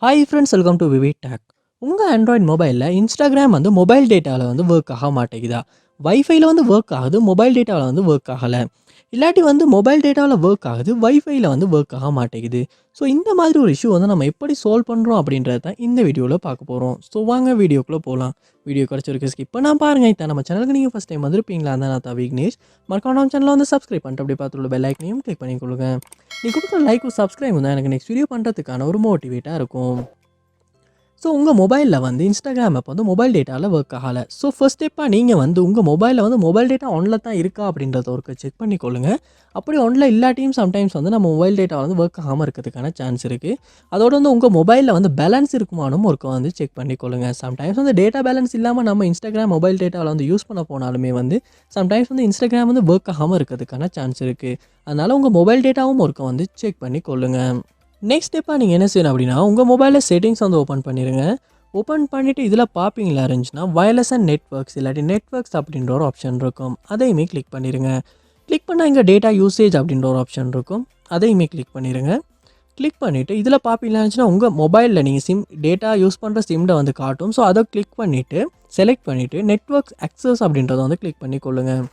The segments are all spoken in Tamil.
Hi friends, welcome to VividTech. உங்கள் ஆண்ட்ராய்ட் மொபைலில் இன்ஸ்டாகிராம் வந்து மொபைல் டேட்டாவில் வந்து ஒர்க் ஆக மாட்டேங்குதா? வைஃபைல வந்து ஒர்க் ஆகுது, மொபைல் டேட்டாவில் வந்து ஒர்க் ஆகலை. இல்லாட்டி வந்து மொபைல் டேட்டாவில் ஒர்க் ஆகுது, வைஃபைல வந்து ஒர்க் ஆக மாட்டேங்குது. ஸோ இந்த மாதிரி ஒரு இஷ்யூ வந்து நம்ம எப்படி சால்வ் பண்ணுறோம் அப்படின்றத தான் இந்த வீடியோவில் பார்க்க போகிறோம். ஸோ வாங்க வீடியோக்குள்ளே போகலாம். வீடியோ கிடச்சிருக்கு ஸ்கிப் பண்ணால் பாருங்கள். இப்போ நம்ம சேனலுக்கு நீங்கள் ஃபஸ்ட் டைம் வந்திருப்பீங்களா? அந்த நான் தான் விக்னேஷ். மறக்காம நம்ம சேனலை வந்து சப்ஸ்கிரைப் பண்ணிட்டு அப்படி பார்த்துள்ள பெல் ஐக்கனையும் கிளிக் பண்ணி கொடுங்க. நீ கொடுக்குற லைக்கும் சப்ஸ்கிரைப் தான் எனக்கு நெக்ஸ்ட் வீடியோ பண்ணுறதுக்கான ஒரு மோட்டிவேட்டாக இருக்கும். ஸோ உங்கள் மொபைலில் வந்து இன்ஸ்டாகிராம் ஆப் வந்து மொபைல் டேட்டாவில் ஒர்க் ஆகலை. ஸோ ஃபர்ஸ்ட் ஸ்டெப்பாக நீங்கள் வந்து உங்கள் மொபைலில் வந்து மொபைல் டேட்டா ஆனில் தான் இருக்கா அப்படின்றத ஒரு செக் பண்ணிக்கொள்ளுங்க. அப்படி ஆனில் இல்லாட்டியும் சம்டைம்ஸ் வந்து நம்ம மொபைல் டேட்டா வந்து ஒர்க் ஆகாமல் இருக்கிறதுக்கான சான்ஸ் இருக்குது. அதோட வந்து உங்கள் மொபைலில் வந்து பேலன்ஸ் இருக்குமானும் ஒர்க்கை வந்து செக் பண்ணிக்கொள்ளுங்க. சம்டைம்ஸ் வந்து டேட்டா பேலன்ஸ் இல்லாமல் நம்ம இன்ஸ்டாகிராம் மொபைல் டேட்டாவில் வந்து யூஸ் பண்ண போனாலுமே வந்து சம்டைம்ஸ் வந்து இன்ஸ்டாகிராம் வந்து ஒர்க் ஆகாமல் இருக்கிறதுக்கான சான்ஸ் இருக்குது. அதனால் உங்கள் மொபைல் டேட்டாவும் ஒர்க்கை வந்து செக் பண்ணிக்கொள்ளுங்க. நெக்ஸ்ட் ஸ்டெப்பாக நீங்கள் என்ன செய்யணும் அப்படின்னா, உங்கள் மொபைலில் செட்டிங்ஸ் வந்து ஓப்பன் பண்ணிடுங்க. ஓப்பன் பண்ணிவிட்டு இதில் பார்ப்பீங்களா இருந்துச்சுன்னா வயர்லெஸ் அண்ட் நெட்வொர்க்ஸ் இல்லாட்டி நெட்வொர்க்ஸ் அப்படின்ற ஒரு ஆப்ஷன் இருக்கும். அதையுமே கிளிக் பண்ணிடுங்க. கிளிக் பண்ணால் இங்கே டேட்டா யூசேஜ் அப்படின்ற ஒரு ஆப்ஷன் இருக்கும். அதையுமே கிளிக் பண்ணிடுங்க. கிளிக் பண்ணிவிட்டு இதில் பார்ப்பீங்களா இருந்துச்சுன்னா உங்கள் மொபைலில் நீங்கள் டேட்டா யூஸ் பண்ணுற சிம்மில் வந்து காட்டும். ஸோ அதை கிளிக் பண்ணிவிட்டு செலக்ட் பண்ணிவிட்டு நெட்வொர்க் அக்சஸ் அப்படின்றத வந்து கிளிக் பண்ணி கொள்ளுங்கள்.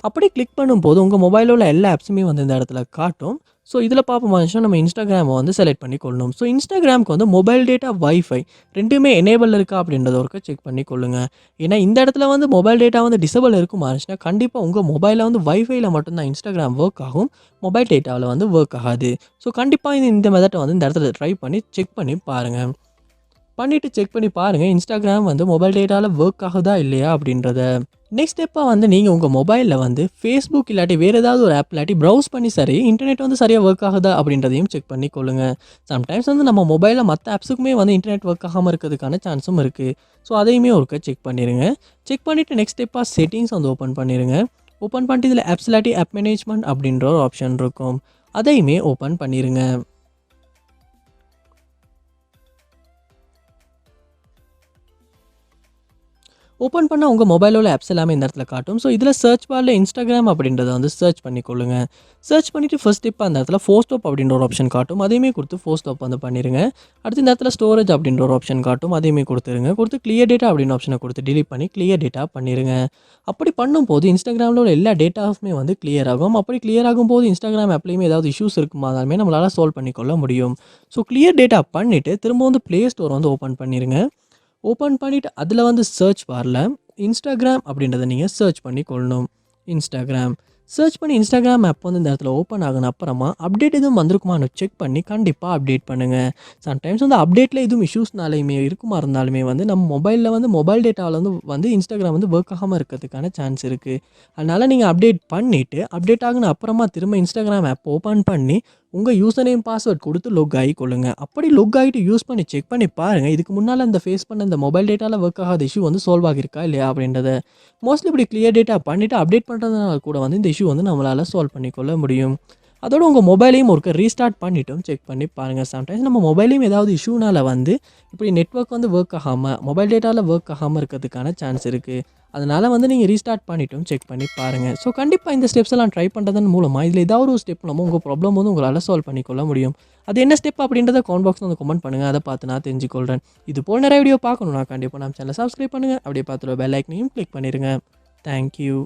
அப்படி கிளிக் பண்ணும்போது உங்கள் மொபைலில் உள்ள எல்லா ஆப்ஸுமே வந்து இந்த இடத்துல காட்டும். ஸோ இதில் பார்ப்போம்னா நம்ம இன்ஸ்டாகிராமை வந்து செலக்ட் பண்ணி கொள்ளணும். ஸோ இன்ஸ்டாகிராமுக்கு வந்து மொபைல் டேட்டா வைஃபை ரெண்டுமே எனேபிள் இருக்கா அப்படின்றத ஒருக்க செக் பண்ணி கொள்ளுங்கள். ஏன்னா இந்த இடத்துல வந்து மொபைல் டேட்டா வந்து டிசபிள் இருக்குமா இருந்துச்சுன்னா கண்டிப்பாக உங்கள் மொபைலில் வந்து வைஃபைல மட்டும்தான் இன்ஸ்டாகிராம் ஒர்க் ஆகும், மொபைல் டேட்டாவில் வந்து ஒர்க் ஆகாது. ஸோ கண்டிப்பாக இந்த மெத்தட்டை வந்து இந்த இடத்துல ட்ரை பண்ணி செக் பண்ணி பாருங்கள். பண்ணிவிட்டு செக் பண்ணி பாருங்கள் இன்ஸ்டாகிராம் வந்து மொபைல் டேட்டாவில் ஒர்க் ஆகுதா இல்லையா அப்படின்றத. நெக்ஸ்ட் ஸ்டெப்பாக வந்து நீங்கள் உங்கள் மொபைலில் வந்து ஃபேஸ்புக் இல்லாட்டி வேறு ஏதாவது ஒரு ஆப் இல்லாட்டி ப்ரௌஸ் பண்ணி சரி இன்டர்நெட் வந்து சரியாக ஒர்க் ஆகுதா அப்படின்றதையும் செக் பண்ணி கொள்ளுங்கள். சம்டைம்ஸ் வந்து நம்ம மொபைலில் மற்ற ஆப்ஸுக்குமே வந்து இன்டர்நெட் ஒர்க் ஆகாமல் இருக்கிறதுக்கான சான்ஸும் இருக்குது. ஸோ அதையுமே ஒருக்க செக் பண்ணிடுங்க. செக் பண்ணிவிட்டு நெக்ஸ்ட் ஸ்டெப்பாக செட்டிங்ஸ் வந்து ஓப்பன் பண்ணிடுங்க. ஓப்பன் பண்ணிட்டு இதில் ஆப்ஸ் இல்லாட்டி ஆப் மேனேஜ்மெண்ட் அப்படின்ற ஒரு ஆப்ஷன் இருக்கும். அதையுமே ஓப்பன் பண்ணிடுங்க. ஓப்பன் பண்ணால் உங்கள் மொபைலில் உள்ள ஆப்ஸ் எல்லாமே இந்த இடத்துல காட்டும். ஸோ இதில் சர்ச் பாரில் இன்ஸ்டாகிராம் அப்படின்றத வந்து சர்ச் பண்ணிக்கொள்ளுங்க. சர்ச் பண்ணிவிட்டு ஃபர்ஸ்ட் ஸ்டெப் அந்த இடத்துல ஃபோஸ்டாப் அப்படின்ற ஒரு ஆப்ஷன் காட்டும். அதையுமே கொடுத்து ஃபோஸ்டாப் வந்து பண்ணிடுங்க. அடுத்து இந்த இடத்துல ஸ்டோரேஜ் அப்படின்ற ஒரு ஆப்ஷன் காட்டும். அதையுமே கொடுத்துருங்க. கொடுத்து கிளியர் டேட்டா அப்படின்னு ஆப்ஷனை கொடுத்து டிலீட் பண்ணி கிளியர் டேட்டா பண்ணிடுங்க. அப்படி பண்ணும்போது இன்ஸ்டாகிராமில் உள்ள எல்லா டேட்டாஸுமே வந்து கிளியர் ஆகும். அப்படி கிளியர் ஆகும்போது இன்ஸ்டாகிராம் ஆப்லேயுமே ஏதாவது இஷ்யூஸ் இருக்குமாதாலுமே நம்மளால் சால்வ் பண்ணிக்கொள்ள முடியும். ஸோ கிளியர் டேட்டா பண்ணிவிட்டு திரும்ப வந்து ப்ளே ஸ்டோர் வந்து ஓப்பன் பண்ணிடுங்க. ஓப்பன் பண்ணிவிட்டு அதில் வந்து சர்ச் பாரில் இன்ஸ்டாகிராம் அப்படின்றத நீங்கள் சர்ச் பண்ணி கொள்ளணும். இன்ஸ்டாகிராம் சர்ச் பண்ணி இன்ஸ்டாகிராம் ஆப் வந்து இந்த இடத்துல ஓப்பன் ஆகணும். அப்புறமா அப்டேட் எதுவும் வந்திருக்குமான்னு செக் பண்ணி கண்டிப்பாக அப்டேட் பண்ணுங்கள். சம்டைம்ஸ் வந்து அப்டேட்டில் எதுவும் இஷ்யூஸ்னாலையுமே இருக்குமா இருந்தாலுமே வந்து நம்ம மொபைலில் வந்து மொபைல் டேட்டாவில் வந்து இன்ஸ்டாகிராம் வந்து ஒர்க் ஆகாமல் இருக்கிறதுக்கான சான்ஸ் இருக்குது. அதனால் நீங்கள் அப்டேட் பண்ணிவிட்டு அப்டேட் ஆகின அப்புறமா திரும்ப இன்ஸ்டாகிராம் ஆப் ஓப்பன் பண்ணி உங்கள் யூசர் நேம் பாஸ்வேர்ட் கொடுத்து லொக் ஆகிக்கொள்ளுங்க. அப்படி லொக் ஆகிட்டு யூஸ் பண்ணி செக் பண்ணி பாருங்கள் இதுக்கு முன்னால் அந்த ஃபேஸ் பண்ண இந்த மொபைல் டேட்டாவில் ஒர்க் ஆகாத இஷ்யூ வந்து சால்வ் ஆகிருக்கா இல்லையா அப்படின்றத. மோஸ்ட்லி இப்படி கிளியர் டேட்டா பண்ணிவிட்டு அப்டேட் பண்ணுறதுனால கூட வந்து இந்த இஷ்யூ வந்து நம்மளால் சால்வ் பண்ணிக்கொள்ள முடியும். அதோட உங்கள் மொபைலையும் ஒருக்க ரீஸ்டார்ட் பண்ணிவிட்டும் செக் பண்ணி பாருங்கள். சம்டைம்ஸ் நம்ம மொபைலையும் ஏதாவது இஷ்யூனால் வந்து இப்படி நெட்வொர்க் வந்து ஒர்க் ஆகாமல் மொபைல் டேட்டாவில் ஒர்க் ஆகாமல் இருக்கிறதுக்கான சான்ஸ் இருக்குது. அதனால் வந்து நீங்கள் ரீஸ்டார்ட் பண்ணிவிட்டும் செக் பண்ணி பாருங்கள். ஸோ கண்டிப்பாக இந்த ஸ்டெப்ஸ் எல்லாம் ட்ரை பண்ணுறதன் மூலமாக இதில் ஏதாவது ஒரு ஸ்டெப் மூலமாக உங்கள் ப்ராப்ளம் வந்து உங்களால் சால்வ் பண்ணிக்கொள்ள முடியும். அது என்ன ஸ்டெப் அப்படின்றத கமெண்ட் பாக்ஸில் வந்து கமெண்ட் பண்ணுங்கள். அதை பார்த்து நான் தெரிஞ்சுக்கொள்கிறேன். இது போல் நிறைய வீடியோ பார்க்கணுன்னா கண்டிப்பாக நம்ம சேனலை சப்ஸ்கிரைப் பண்ணுங்கள். அப்படியே பார்த்துட்டு பெல் ஐக்கனையும் கிளிக் பண்ணிடுங்க. தேங்க்யூ.